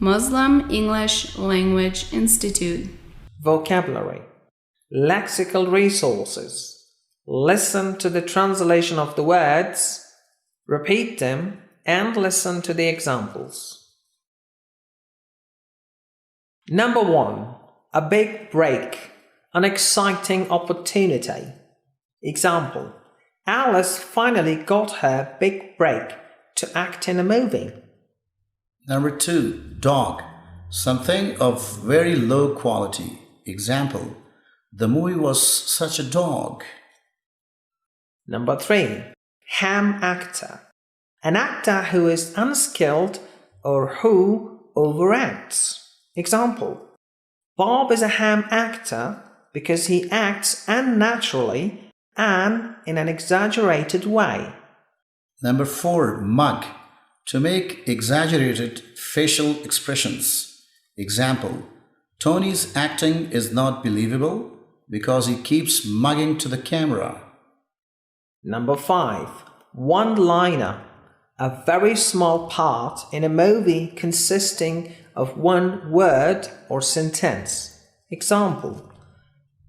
Muslim English Language Institute. Vocabulary. Lexical resources. Listen to the translation of the words, repeat them, and listen to the examples. Number 1. A big break, an exciting opportunity. Example: Alice finally got her big break to act in a movie. Number 2. Dog, something of very low quality. Example: the movie was such a dog. Number 3. Ham actor, an actor who is unskilled or who overacts. Example: Bob is a ham actor because he acts unnaturally and in an exaggerated way. Number 4. Mug, to make exaggerated facial expressions. Example: Tony's acting is not believable because he keeps mugging to the camera. Number 5. One-liner, a very small part in a movie consisting of one word or sentence. Example: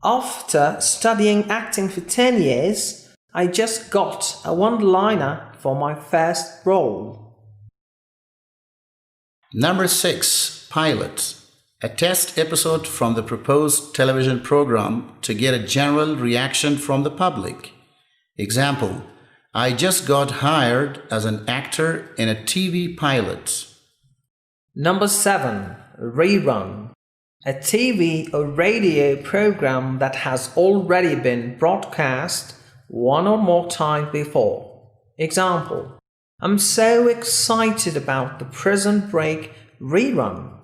After studying acting for 10 years, I just got a one-liner for my first role. Number 6. Pilot, a test episode from the proposed television program to get a general reaction from the public. Example: I just got hired as an actor in a TV pilot. Number 7. Rerun, a TV or radio program that has already been broadcast one or more times before. Example: I'm so excited about the Prison Break rerun.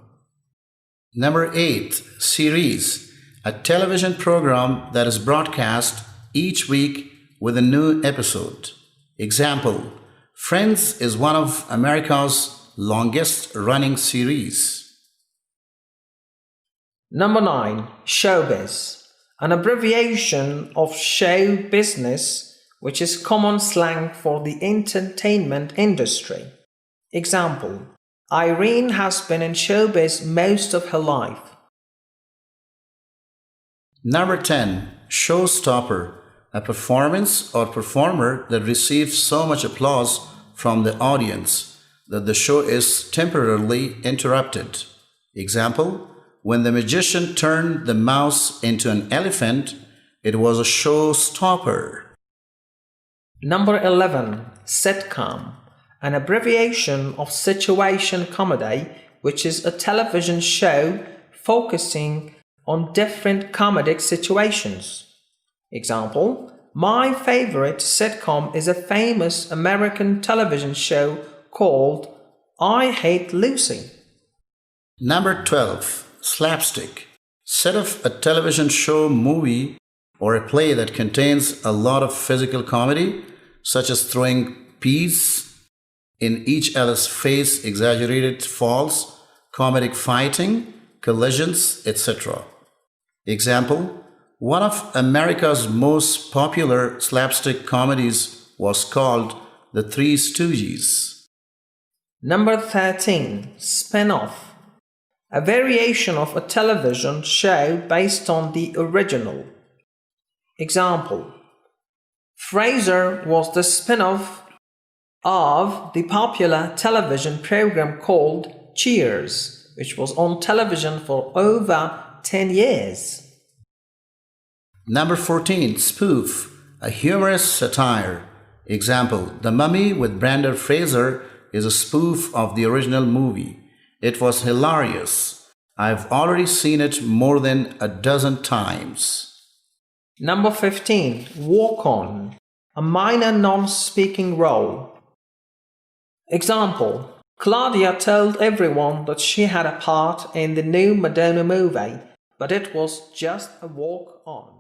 Number 8. Series, a television program that is broadcast each week with a new episode. Example: Friends is one of America's longest running series. Number 9. Showbiz, an abbreviation of show business, which is common slang for the entertainment industry. Example: Irene has been in showbiz most of her life. Number 10. Showstopper, a performance or performer that receives so much applause from the audience that the show is temporarily interrupted. Example: when the magician turned the mouse into an elephant, it was a showstopper. Number 11. Sitcom, an abbreviation of situation comedy, which is a television show focusing on different comedic situations. Example: My favorite sitcom is a famous American television show called I Hate Lucy. Number 12. Slapstick, set of a television show, movie, or a play that contains a lot of physical comedy, such as throwing peas in each other's face, exaggerated falls, comedic fighting, collisions, etc. Example: one of America's most popular slapstick comedies was called The Three Stooges. Number 13. Spin-off, a variation of a television show based on the original. Example: Frasier was the spin-off of the popular television program called Cheers, which was on television for over 10 years. Number 14. Spoof, a humorous satire. Example: The Mummy with Brendan Fraser is a spoof of the original movie. It was hilarious. I've already seen it more than a dozen times. Number 15. Walk on, a minor non-speaking role. Example: Claudia told everyone that she had a part in the new Madonna movie, but it was just a walk on.